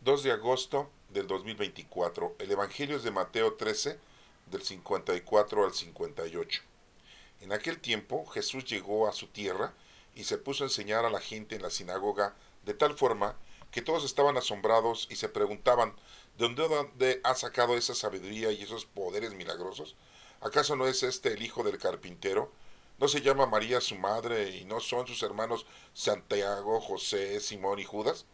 2 de agosto del 2024. El Evangelio es de Mateo 13, del 54 al 58. En aquel tiempo Jesús llegó a su tierra y se puso a enseñar a la gente en la sinagoga de tal forma que todos estaban asombrados y se preguntaban, ¿de dónde ha sacado esa sabiduría y esos poderes milagrosos? ¿Acaso no es este el hijo del carpintero? ¿No se llama María su madre y no son sus hermanos Santiago, José, Simón y Judas?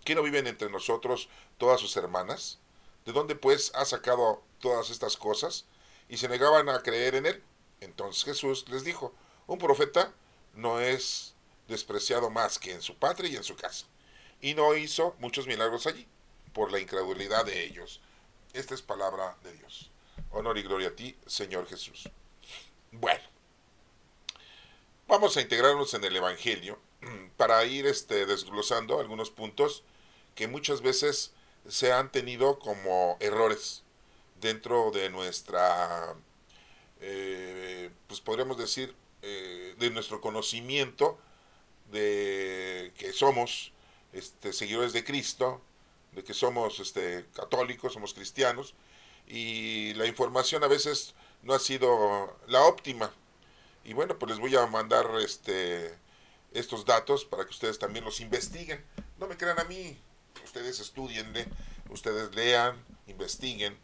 ¿Qué no viven entre nosotros todas sus hermanas? ¿De dónde pues ha sacado todas estas cosas? Y se negaban a creer en él. Entonces Jesús les dijo, un profeta no es despreciado más que en su patria y en su casa. Y no hizo muchos milagros allí, por la incredulidad de ellos. Esta es palabra de Dios. Honor y gloria a ti, Señor Jesús. Bueno, vamos a integrarnos en el Evangelio para ir desglosando algunos puntos que muchas veces se han tenido como errores dentro de nuestra, pues podríamos decir, de nuestro conocimiento de que somos seguidores de Cristo, de que somos católicos, somos cristianos, y la información a veces no ha sido la óptima. Y bueno, pues les voy a mandar estos datos para que ustedes también los investiguen. No me crean a mí, ustedes estudienle, ustedes lean, investiguen,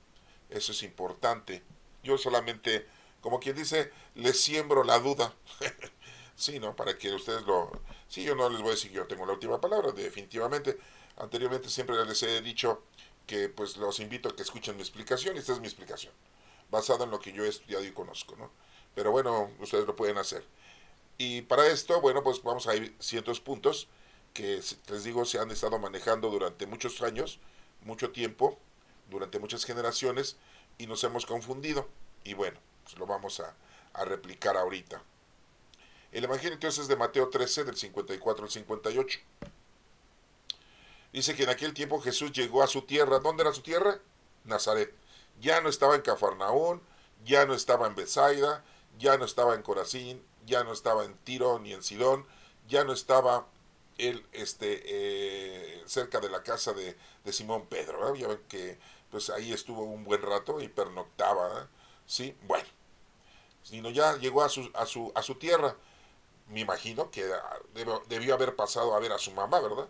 eso es importante. Yo solamente, como quien dice, les siembro la duda. Sí, ¿no? Para que ustedes lo... Sí, yo no les voy a decir que yo tengo la última palabra, definitivamente. Anteriormente siempre les he dicho que pues los invito a que escuchen mi explicación y esta es mi explicación, basada en lo que yo he estudiado y conozco, ¿no? Pero bueno, ustedes lo pueden hacer. Y para esto, bueno, pues vamos a ir ciertos puntos que les digo se han estado manejando durante muchos años, mucho tiempo, durante muchas generaciones y nos hemos confundido. Y bueno, pues lo vamos a replicar ahorita. El Evangelio entonces es de Mateo 13, del 54 al 58. Dice que en aquel tiempo Jesús llegó a su tierra. ¿Dónde era su tierra? Nazaret. Ya no estaba en Cafarnaún, ya no estaba en Bethsaida, ya no estaba en Corazín, ya no estaba en Tiro ni en Sidón, ya no estaba él cerca de la casa de Simón Pedro. Ya ven que pues ahí estuvo un buen rato y pernoctaba. ¿Sí? Bueno, sino ya llegó a su tierra. Me imagino que debió haber pasado a ver a su mamá, ¿verdad?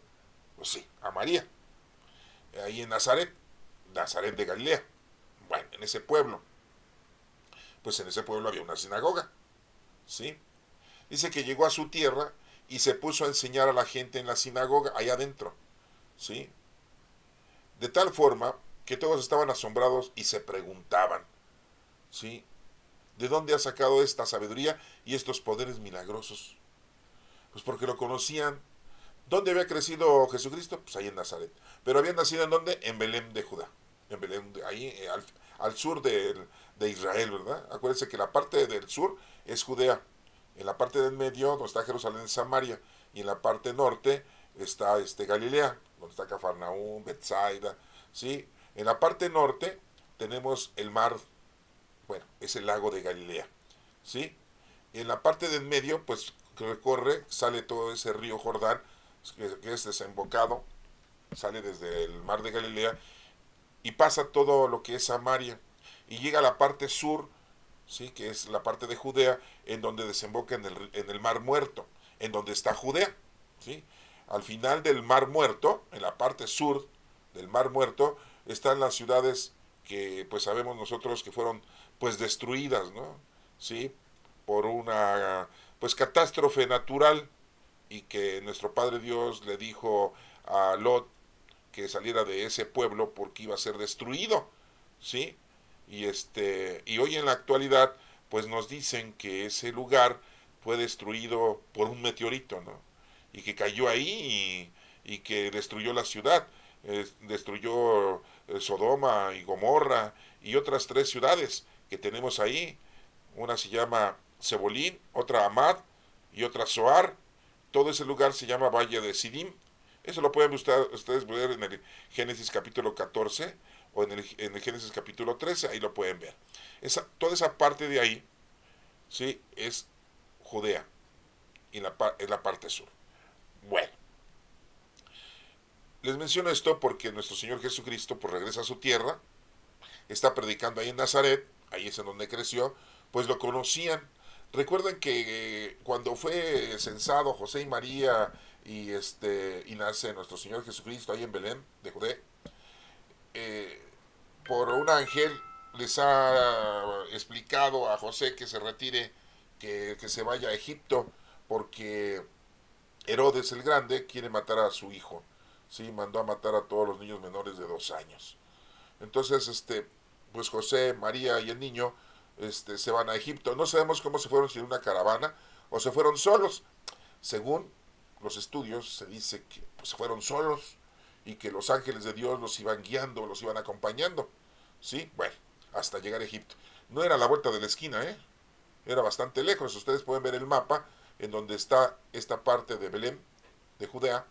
Pues sí, a María, ahí en Nazaret, Nazaret de Galilea. Bueno, en ese pueblo, pues en ese pueblo había una sinagoga, ¿sí? Dice que llegó a su tierra y se puso a enseñar a la gente en la sinagoga, allá adentro, ¿sí? De tal forma que todos estaban asombrados y se preguntaban, ¿sí? ¿De dónde ha sacado esta sabiduría y estos poderes milagrosos? Pues porque lo conocían. ¿Dónde había crecido Jesucristo? Pues ahí en Nazaret. Pero había nacido en dónde? En Belén de Judá. En Belén, ahí al sur de Israel, ¿verdad? Acuérdense que la parte del sur es Judea. En la parte del medio, donde está Jerusalén, es Samaria. Y en la parte norte está Galilea, donde está Cafarnaúm, Bethsaida, ¿sí? En la parte norte tenemos el mar, bueno, es el lago de Galilea, ¿sí? Y en la parte del medio, pues recorre, sale todo ese río Jordán, que es desembocado, sale desde el mar de Galilea y pasa todo lo que es Samaria y llega a la parte sur, ¿sí? Que es la parte de Judea, en donde desemboca en el mar muerto, en donde está Judea, ¿sí? Al final del mar muerto, en la parte sur del mar muerto, están las ciudades que pues sabemos nosotros que fueron pues destruidas, ¿no? ¿Sí? Por una pues catástrofe natural y que nuestro Padre Dios le dijo a Lot que saliera de ese pueblo porque iba a ser destruido, ¿sí? Y hoy en la actualidad pues nos dicen que ese lugar fue destruido por un meteorito, ¿no? Y que cayó ahí y que destruyó la ciudad, destruyó Sodoma y Gomorra y otras 3 ciudades que tenemos ahí. Una se llama Cebolín, otra Amad y otra Zoar. Todo ese lugar se llama Valle de Sidim. Eso lo pueden ustedes ver en el Génesis capítulo 14 o en el Génesis capítulo 13, ahí lo pueden ver. Toda esa parte de ahí, ¿sí? Es Judea, en la parte sur. Bueno, Les menciono esto porque nuestro Señor Jesucristo pues regresa a su tierra, está predicando ahí en Nazaret, ahí es en donde creció, pues lo conocían. Recuerden que cuando fue censado José y María y nace nuestro Señor Jesucristo ahí en Belén de Judea, eh, por un ángel les ha explicado a José que se retire, que se vaya a Egipto, porque Herodes el Grande quiere matar a su hijo. Sí, mandó a matar a todos los niños menores de 2 años. Entonces, pues José, María y el niño se van a Egipto. No sabemos cómo se fueron, si en una caravana o se fueron solos. Según los estudios, se dice que pues, fueron solos y que los ángeles de Dios los iban guiando, los iban acompañando. ¿Sí? Bueno, hasta llegar a Egipto. No era a la vuelta de la esquina, ¿eh? Era bastante lejos. Ustedes pueden ver el mapa en donde está esta parte de Belén, de Judea,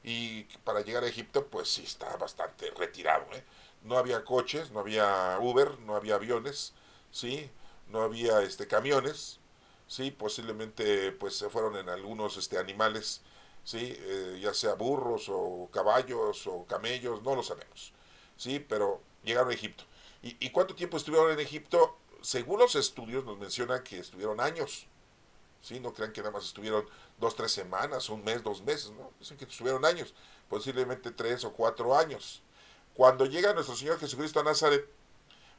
y para llegar a Egipto, pues sí está bastante retirado, ¿eh? No había coches, no había Uber, no había aviones, ¿sí? No había camiones, ¿sí? Posiblemente pues se fueron en algunos animales, ¿sí? Ya sea burros o caballos o camellos, no lo sabemos, ¿sí? Pero llegaron a Egipto. ¿Y cuánto tiempo estuvieron en Egipto? Según los estudios nos mencionan que estuvieron años, ¿sí? No crean que nada más estuvieron 2, 3 semanas, un mes, 2 meses, ¿no? Dicen que estuvieron años, posiblemente 3 o 4 años. Cuando llega nuestro Señor Jesucristo a Nazaret,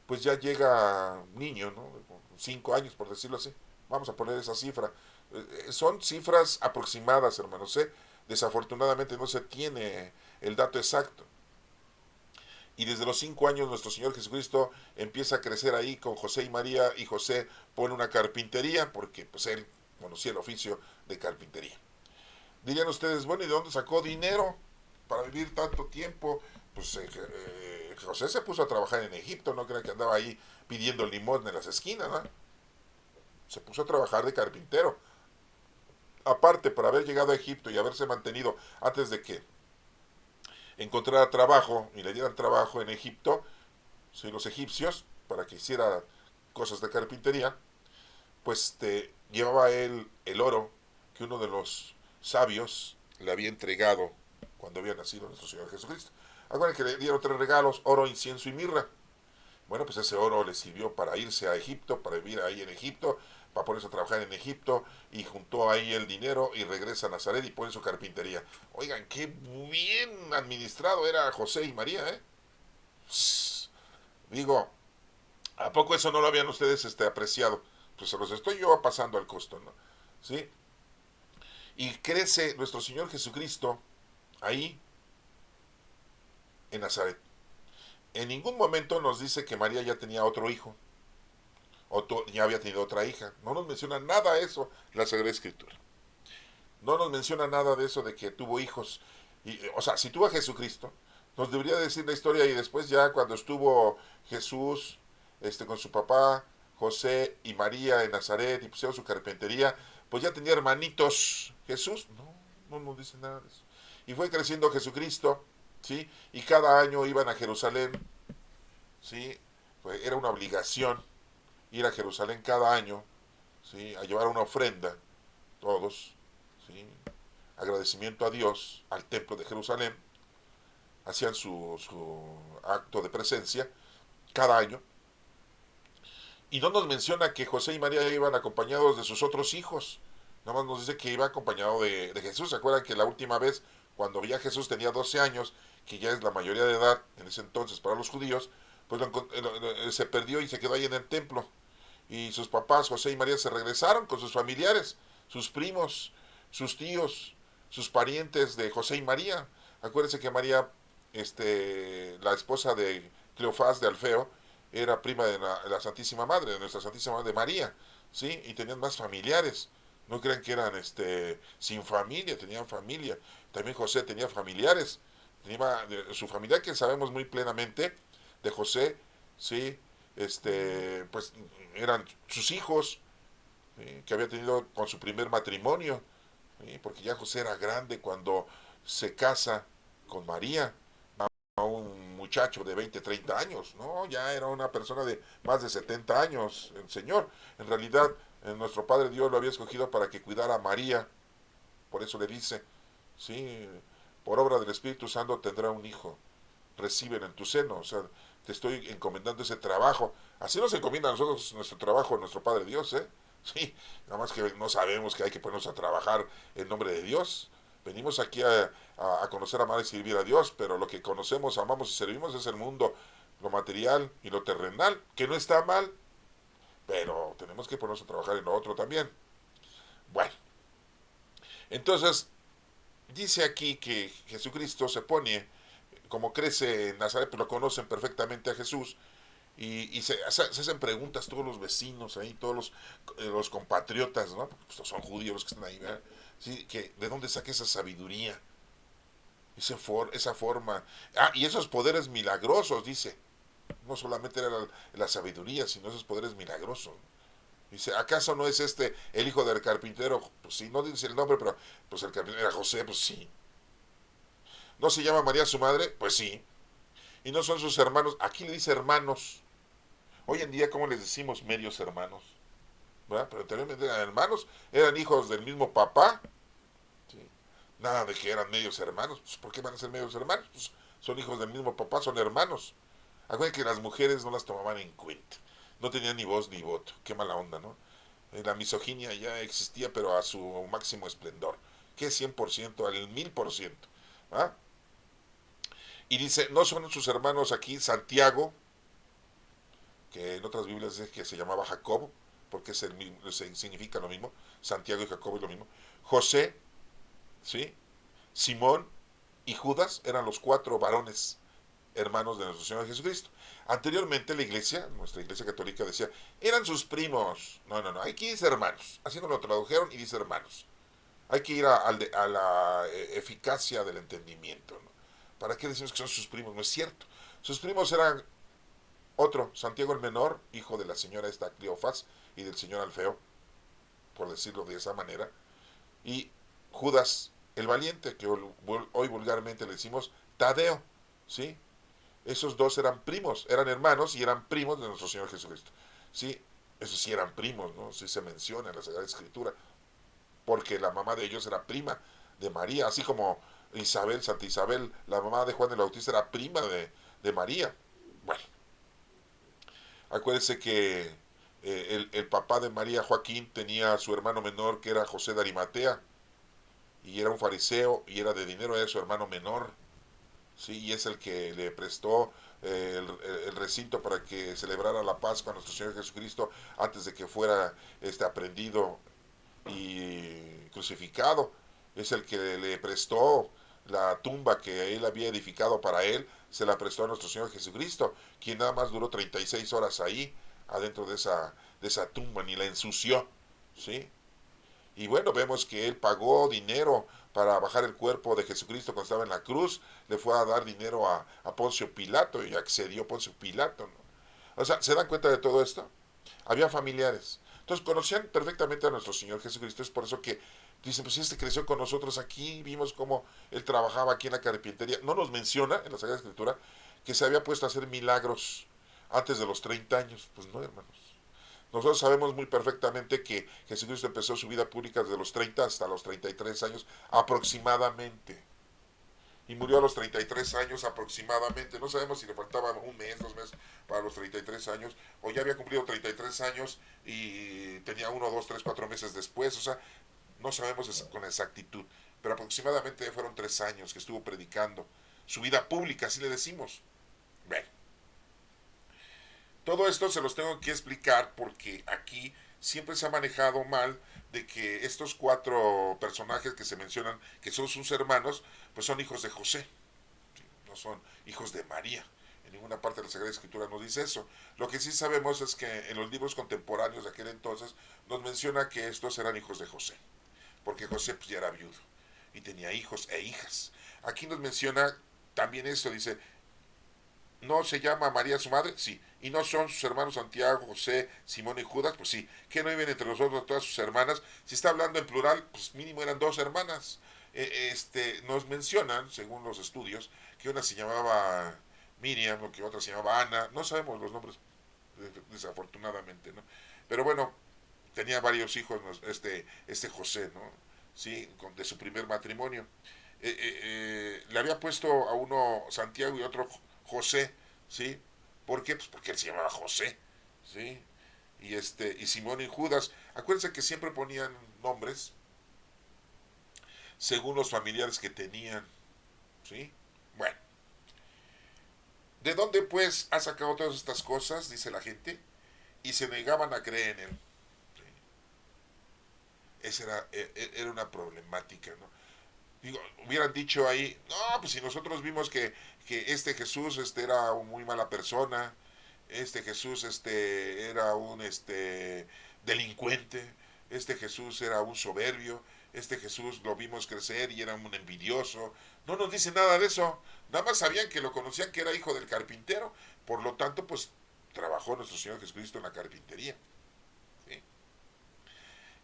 pues ya llega niño, ¿no? 5 años, por decirlo así. Vamos a poner esa cifra. Son cifras aproximadas, hermanos, ¿eh? Desafortunadamente no se tiene el dato exacto. Y desde los 5 años nuestro Señor Jesucristo empieza a crecer ahí con José y María, y José pone una carpintería porque pues él conocía el oficio de carpintería. Dirían ustedes, bueno, ¿y de dónde sacó dinero para vivir tanto tiempo? Pues José se puso a trabajar en Egipto, no crean que andaba ahí pidiendo limosna en las esquinas, ¿no? Se puso a trabajar de carpintero. Aparte, por haber llegado a Egipto y haberse mantenido antes de que encontrara trabajo y le dieran trabajo en Egipto, ¿sí? Los egipcios, para que hiciera cosas de carpintería, pues llevaba él el oro que uno de los sabios le había entregado cuando había nacido nuestro Señor Jesucristo. Acuérdense que le dieron 3 regalos: oro, incienso y mirra. Bueno, pues ese oro le sirvió para irse a Egipto, para vivir ahí en Egipto, para ponerse a trabajar en Egipto, y juntó ahí el dinero y regresa a Nazaret y pone su carpintería. Oigan, qué bien administrado era José y María, ¿eh? Pss, digo, ¿a poco eso no lo habían ustedes apreciado? Pues se los estoy yo pasando al costo, ¿no? ¿Sí? Y crece nuestro Señor Jesucristo ahí en Nazaret. En ningún momento nos dice que María ya tenía otro hijo, o ya había tenido otra hija. No nos menciona nada eso la Sagrada Escritura. No nos menciona nada de eso de que tuvo hijos. O sea, si tuvo a Jesucristo, nos debería decir la historia, y después ya cuando estuvo Jesús con su papá, José y María en Nazaret, y pusieron su carpintería, pues ya tenía hermanitos. Jesús, no, no nos dice nada de eso. Y fue creciendo Jesucristo, ¿sí? Y cada año iban a Jerusalén, ¿sí? Pues era una obligación ir a Jerusalén cada año, ¿sí? A llevar una ofrenda, todos, ¿sí? Agradecimiento a Dios, al templo de Jerusalén. Hacían su acto de presencia cada año. Y no nos menciona que José y María iban acompañados de sus otros hijos. Nada más nos dice que iba acompañado de Jesús. ¿Se acuerdan que la última vez, cuando veía a Jesús, tenía 12 años, que ya es la mayoría de edad en ese entonces para los judíos? Pues se perdió y se quedó ahí en el templo. Y sus papás, José y María, se regresaron con sus familiares, sus primos, sus tíos, sus parientes de José y María. Acuérdense que María, la esposa de Cleofás de Alfeo, era prima de la Santísima Madre, de nuestra Santísima Madre María, ¿sí? Y tenían más familiares. No crean que eran sin familia, tenían familia. También José tenía familiares. Tenía su familia, que sabemos muy plenamente de José, ¿sí? Pues eran sus hijos, ¿sí? Que había tenido con su primer matrimonio, ¿sí? Porque ya José era grande cuando se casa con María, a un muchacho de 20 30 años, ¿no? Ya era una persona de más de 70 años, el Señor. En realidad, nuestro Padre Dios lo había escogido para que cuidara a María, por eso le dice, ¿sí? por obra del Espíritu Santo tendrá un hijo, reciben en tu seno, o sea, te estoy encomendando ese trabajo. Así nos encomienda a nosotros nuestro trabajo, nuestro Padre Dios, ¿eh? Sí, nada más que no sabemos que hay que ponernos a trabajar en nombre de Dios. Venimos aquí a conocer, amar y servir a Dios, pero lo que conocemos, amamos y servimos es el mundo, lo material y lo terrenal, que no está mal, pero tenemos que ponernos a trabajar en lo otro también. Bueno, entonces dice aquí que Jesucristo se pone, como crece en Nazaret, pues lo conocen perfectamente a Jesús, y se hacen preguntas todos los vecinos ahí, todos los compatriotas, ¿no? Porque pues, son judíos los que están ahí, ¿verdad? Sí, que de dónde saca esa sabiduría, esa forma. Ah, y esos poderes milagrosos, dice. No solamente era la sabiduría, sino esos poderes milagrosos. Dice, ¿acaso no es este el hijo del carpintero? Pues sí, no dice el nombre, pero pues el carpintero era José, pues sí. ¿No se llama María su madre? Pues sí. ¿Y no son sus hermanos? Aquí le dice hermanos. Hoy en día, ¿cómo les decimos medios hermanos? ¿Verdad? Pero anteriormente eran hermanos, eran hijos del mismo papá. ¿Sí? Nada de que eran medios hermanos. Pues, ¿por qué van a ser medios hermanos? Pues, son hijos del mismo papá, son hermanos. Acuérdense que las mujeres no las tomaban en cuenta. No tenían ni voz ni voto. Qué mala onda, ¿no? La misoginia ya existía, pero a su máximo esplendor. Que es 100%, al 1000%. ¿Ah? Y dice, no son sus hermanos aquí Santiago, que en otras Biblias dice que se llamaba Jacob, porque es el mismo, significa lo mismo. Santiago y Jacob es lo mismo. José, ¿sí? Simón y Judas eran los 4 varones hermanos de nuestro Señor Jesucristo. Anteriormente la iglesia, nuestra iglesia católica decía, eran sus primos. No, no, no, aquí dice hermanos. Así nos lo tradujeron y dice hermanos. Hay que ir a la eficacia del entendimiento, ¿no? ¿Para qué decimos que son sus primos? No es cierto. Sus primos eran otro, Santiago el Menor, hijo de la señora esta Cleofas y del señor Alfeo, por decirlo de esa manera, y Judas el Valiente, que hoy vulgarmente le decimos Tadeo, ¿sí? Esos dos eran primos, eran hermanos y eran primos de nuestro Señor Jesucristo. Sí, esos sí eran primos, ¿no? Sí se menciona en la Sagrada Escritura, porque la mamá de ellos era prima de María, así como Isabel, Santa Isabel, la mamá de Juan el Bautista era prima de María. Bueno, acuérdense que el papá de María, Joaquín, tenía a su hermano menor que era José de Arimatea, y era un fariseo y era de dinero, era su hermano menor. Sí, y es el que le prestó el recinto para que celebrara la Pascua a nuestro Señor Jesucristo antes de que fuera aprendido y crucificado. Es el que le prestó la tumba que él había edificado para él, se la prestó a nuestro Señor Jesucristo, quien nada más duró 36 horas ahí, adentro de esa tumba, ni la ensució. ¿Sí? Y bueno, vemos que él pagó dinero para bajar el cuerpo de Jesucristo cuando estaba en la cruz, le fue a dar dinero a Poncio Pilato y accedió Poncio Pilato, ¿no? O sea, ¿se dan cuenta de todo esto? Había familiares. Entonces conocían perfectamente a nuestro Señor Jesucristo, es por eso que dicen, pues este creció con nosotros aquí, vimos cómo él trabajaba aquí en la carpintería. No nos menciona en la Sagrada Escritura que se había puesto a hacer milagros antes de los 30 años. Pues no, hermanos. Nosotros sabemos muy perfectamente que Jesucristo empezó su vida pública desde los 30 hasta los 33 años aproximadamente. Y murió a los 33 años aproximadamente. No sabemos si le faltaban un mes, 2 meses para los 33 años, o ya había cumplido 33 años y tenía 1, 2, 3, 4 meses después. O sea, no sabemos con exactitud. Pero aproximadamente fueron 3 años que estuvo predicando. Su vida pública, así le decimos. Bueno, todo esto se los tengo que explicar porque aquí siempre se ha manejado mal de que estos 4 personajes que se mencionan, que son sus hermanos, pues son hijos de José, no son hijos de María. En ninguna parte de la Sagrada Escritura nos dice eso. Lo que sí sabemos es que en los libros contemporáneos de aquel entonces nos menciona que estos eran hijos de José, porque José pues, ya era viudo y tenía hijos e hijas. Aquí nos menciona también esto, dice, ¿no se llama María su madre? Sí. ¿Y no son sus hermanos Santiago, José, Simón y Judas? Pues sí. ¿Qué no viven entre nosotros todas sus hermanas? Si está hablando en plural, pues mínimo eran 2 hermanas. Nos mencionan, según los estudios, que una se llamaba Miriam o que otra se llamaba Ana. No sabemos los nombres, desafortunadamente, ¿no? Pero bueno, tenía varios hijos, ¿no? Este José, ¿no? Sí, de su primer matrimonio. le había puesto a uno Santiago y otro José, ¿sí? ¿Por qué? Pues porque él se llamaba José, ¿sí? Y Simón y Judas. Acuérdense que siempre ponían nombres según los familiares que tenían, ¿sí? Bueno, ¿de dónde pues ha sacado todas estas cosas? Dice la gente, y se negaban a creer en él. ¿Sí? Esa era una problemática, ¿no? Digo, hubieran dicho ahí, no, pues si nosotros vimos que este Jesús era una muy mala persona, este Jesús era un delincuente, este Jesús era un soberbio, este Jesús lo vimos crecer y era un envidioso. No nos dice nada de eso, nada más sabían que lo conocían que era hijo del carpintero, por lo tanto pues trabajó nuestro Señor Jesucristo en la carpintería. ¿Sí?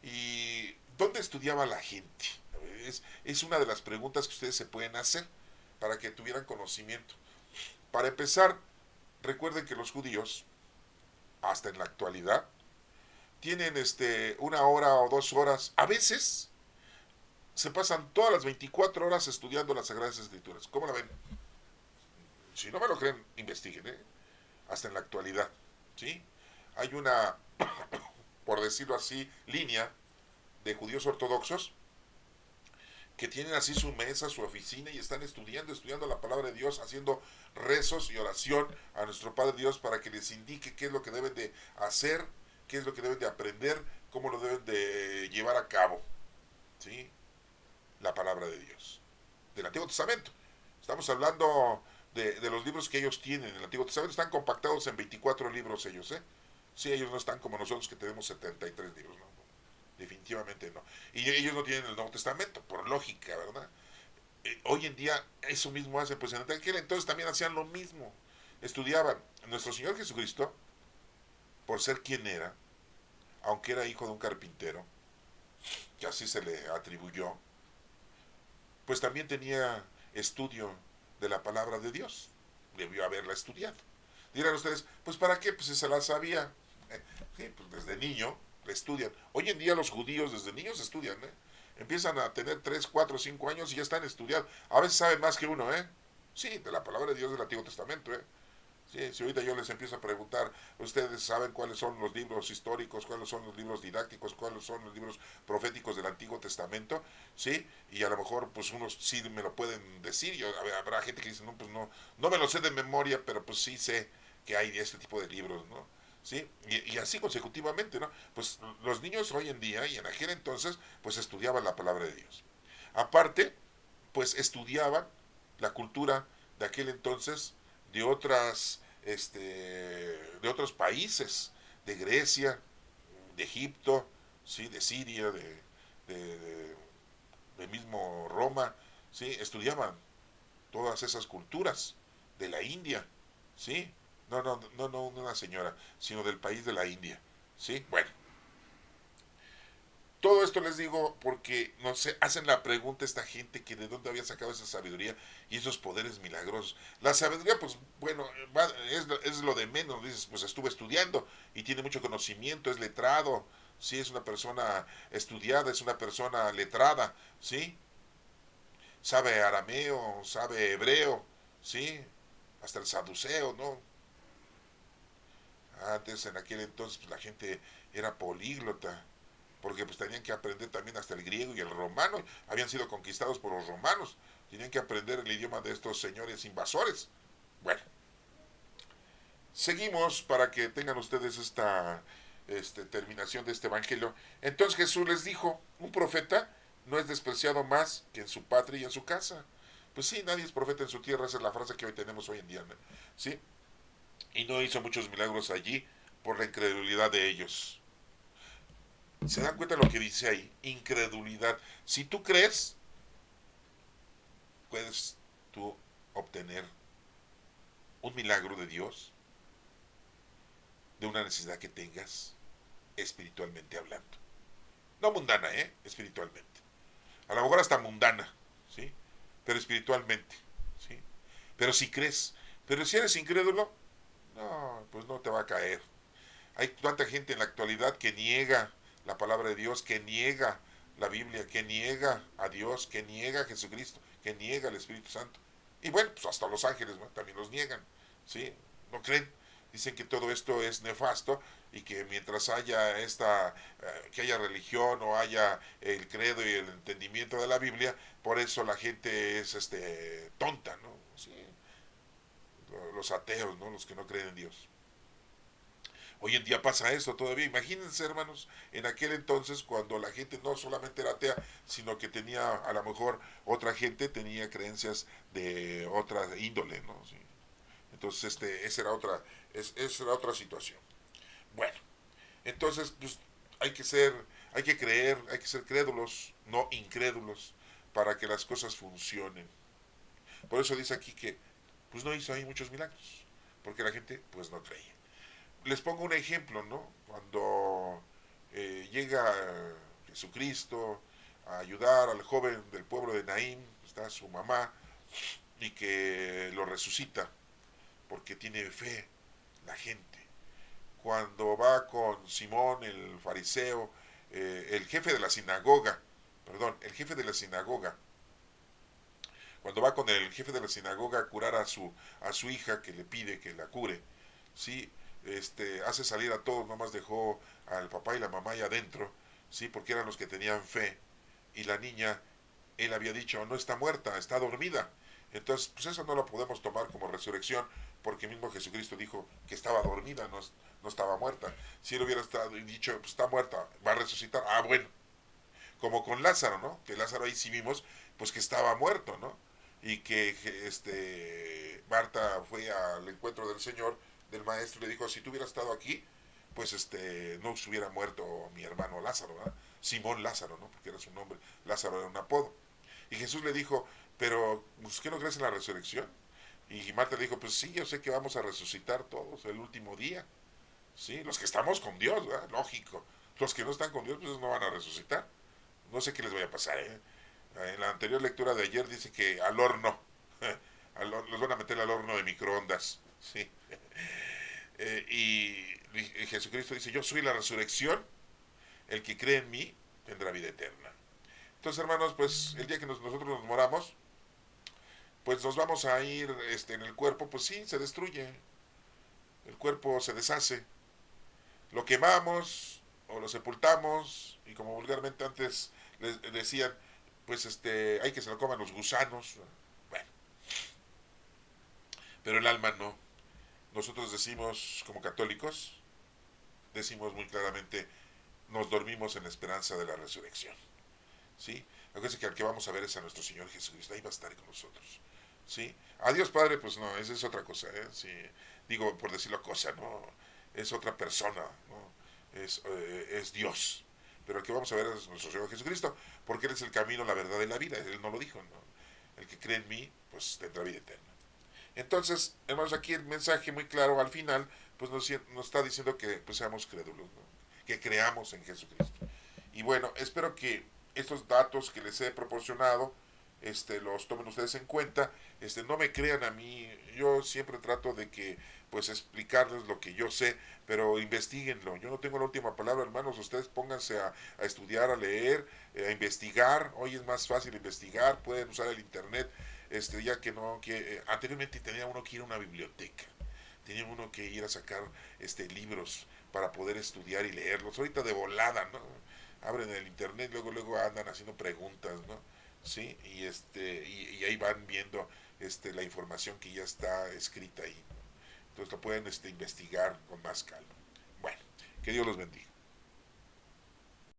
¿Y dónde estudiaba la gente? Es una de las preguntas que ustedes se pueden hacer para que tuvieran conocimiento. Para empezar, recuerden que los judíos, hasta en la actualidad, tienen 1 hora o 2 horas, a veces se pasan todas las 24 horas estudiando las Sagradas Escrituras. ¿Cómo la ven? Si no me lo creen, investiguen, ¿eh? Hasta en la actualidad, ¿sí? Hay una, por decirlo así, línea de judíos ortodoxos que tienen así su mesa, su oficina y están estudiando la palabra de Dios, haciendo rezos y oración a nuestro Padre Dios para que les indique qué es lo que deben de hacer, qué es lo que deben de aprender, cómo lo deben de llevar a cabo, ¿sí? La palabra de Dios, del Antiguo Testamento. Estamos hablando de los libros que ellos tienen en el Antiguo Testamento, están compactados en 24 libros ellos, ¿eh? Sí, ellos no están como nosotros que tenemos 73 libros, ¿no? Definitivamente no. Y ellos no tienen el Nuevo Testamento, por lógica, ¿verdad? Hoy en día eso mismo hacen, pues en aquel entonces también hacían lo mismo. Estudiaban. Nuestro Señor Jesucristo, por ser quien era, aunque era hijo de un carpintero, que así se le atribuyó, pues también tenía estudio de la palabra de Dios. Debió haberla estudiado. Dirán ustedes, pues ¿para qué? Pues si se la sabía. Sí, pues desde niño la estudian. Hoy en día los judíos desde niños estudian, ¿eh? Empiezan a tener 3 4 5 años y ya están estudiando. A veces saben más que uno, ¿eh? Sí, de la palabra de Dios del Antiguo Testamento, ¿eh? Sí, si ahorita yo les empiezo a preguntar, ustedes saben cuáles son los libros históricos, cuáles son los libros didácticos, cuáles son los libros proféticos del Antiguo Testamento, ¿sí? Y a lo mejor, pues unos sí me lo pueden decir, yo, habrá gente que dice, no, pues no me lo sé de memoria, pero pues sí sé que hay este tipo de libros, ¿no? ¿Sí? Y así consecutivamente, ¿no? Pues los niños hoy en día y en aquel entonces, pues estudiaban la palabra de Dios. Aparte, pues estudiaban la cultura de aquel entonces de de otros países, de Grecia, de Egipto, ¿sí? De Siria, de, de, de mismo Roma, ¿sí? Estudiaban todas esas culturas de la India, ¿sí? No una señora, sino del país de la India, ¿sí? Bueno, todo esto les digo porque no sé, hacen la pregunta a esta gente que de dónde había sacado esa sabiduría y esos poderes milagrosos. La sabiduría, pues bueno, es lo de menos, dices, pues estuve estudiando y tiene mucho conocimiento, es letrado, sí, es una persona estudiada, es una persona letrada, sí, sabe arameo, sabe hebreo, sí, hasta el saduceo, ¿no? Antes, en aquel entonces, pues la gente era políglota, porque pues tenían que aprender también hasta el griego y el romano, habían sido conquistados por los romanos, tenían que aprender el idioma de estos señores invasores. Bueno, seguimos para que tengan ustedes esta terminación de este evangelio. Entonces Jesús les dijo, un profeta no es despreciado más que en su patria y en su casa. Pues sí, nadie es profeta en su tierra, esa es la frase que hoy tenemos hoy en día, ¿no? ¿Sí? Y no hizo muchos milagros allí por la incredulidad de ellos. ¿Se dan cuenta de lo que dice ahí? Incredulidad. Si tú crees, puedes tú obtener un milagro de Dios, de una necesidad que tengas, espiritualmente hablando. No mundana, ¿eh? Espiritualmente. A lo mejor hasta mundana, ¿sí? Pero espiritualmente, ¿sí? Pero si crees, pero si eres incrédulo, no, pues no te va a caer. Hay tanta gente en la actualidad que niega la palabra de Dios, que niega la Biblia, que niega a Dios, que niega a Jesucristo. que niega al Espíritu Santo. Y bueno, pues hasta los ángeles, ¿no?, también los niegan, ¿sí? No creen. Dicen que todo esto es nefasto y que mientras haya que haya religión o haya el credo y el entendimiento de la Biblia, por eso la gente es tonta, ¿no? Sí, los ateos, ¿no? Los que no creen en Dios. Hoy en día pasa esto todavía. Imagínense, hermanos, en aquel entonces cuando la gente no solamente era atea, sino que tenía, a lo mejor, otra gente tenía creencias de otra índole, ¿no? Sí. Entonces, esa era otra situación. Bueno, entonces, pues, hay que ser, hay que creer, hay que ser crédulos, no incrédulos, para que las cosas funcionen. Por eso dice aquí que, pues, no hizo ahí muchos milagros, porque la gente, pues, no creía. Les pongo un ejemplo, ¿no? Cuando llega Jesucristo a ayudar al joven del pueblo de Naín, está su mamá, y que lo resucita, porque tiene fe la gente. Cuando va con Simón el fariseo, el jefe de la sinagoga, perdón, el jefe de la sinagoga, cuando va con el jefe de la sinagoga a curar a su hija que le pide que la cure, ¿sí? Hace salir a todos, nomás dejó al papá y la mamá ahí adentro, ¿sí? Porque eran los que tenían fe. Y la niña, él había dicho, no está muerta, está dormida. Entonces, pues eso no lo podemos tomar como resurrección, porque mismo Jesucristo dijo que estaba dormida, no estaba muerta. Si él hubiera dicho, pues está muerta, va a resucitar, ah, bueno. Como con Lázaro, ¿no? Que Lázaro ahí sí vimos, pues que estaba muerto, ¿no? Y que Marta fue al encuentro del Señor, del Maestro, y le dijo, si tú hubieras estado aquí, pues no se hubiera muerto mi hermano Lázaro, ¿verdad? Simón Lázaro, ¿no? Porque era su nombre, Lázaro era un apodo. Y Jesús le dijo, pero, pues, ¿qué no crees en la resurrección? Y Marta le dijo, pues sí, yo sé que vamos a resucitar todos el último día, ¿sí? Los que estamos con Dios, ¿verdad? Lógico. Los que no están con Dios, pues no van a resucitar. No sé qué les vaya a pasar, ¿eh? En la anterior lectura de ayer dice que al horno, los van a meter al horno de microondas, ¿sí? Y Jesucristo dice, yo soy la resurrección, el que cree en mí tendrá vida eterna. Entonces, hermanos, pues el día que nosotros nos moramos, pues nos vamos a ir en el cuerpo, pues sí, se destruye, el cuerpo se deshace, lo quemamos o lo sepultamos, y como vulgarmente antes les decían, pues hay que se lo coman los gusanos. Bueno, pero el alma no. Nosotros decimos, como católicos, decimos muy claramente, nos dormimos en la esperanza de la resurrección. ¿Sí? Acuérdense que al que vamos a ver es a nuestro Señor Jesucristo, ahí va a estar con nosotros. ¿Sí? A Dios Padre, pues no, esa es otra cosa, ¿eh? Sí, digo, por decirlo cosa, ¿no? Es otra persona, ¿no? Es Dios. Pero el que vamos a ver es nuestro Señor Jesucristo, porque Él es el camino, la verdad y la vida. Él no lo dijo, ¿no? El que cree en mí, pues tendrá vida eterna. Entonces, hermanos, aquí el mensaje muy claro al final, pues nos está diciendo que pues, seamos crédulos, ¿no? Que creamos en Jesucristo. Y bueno, espero que estos datos que les he proporcionado, los tomen ustedes en cuenta, no me crean a mí, yo siempre trato de que, pues, explicarles lo que yo sé, pero investiguenlo, yo no tengo la última palabra, hermanos, ustedes pónganse a estudiar, a leer, a investigar, hoy es más fácil investigar, pueden usar el internet, ya que no, que anteriormente tenía uno que ir a una biblioteca, tenía uno que ir a sacar libros para poder estudiar y leerlos, ahorita de volada, ¿no? Abren el internet, luego andan haciendo preguntas, ¿no? Sí, y ahí van viendo la información que ya está escrita ahí, ¿no? Entonces lo pueden investigar con más calma. Bueno, que Dios los bendiga.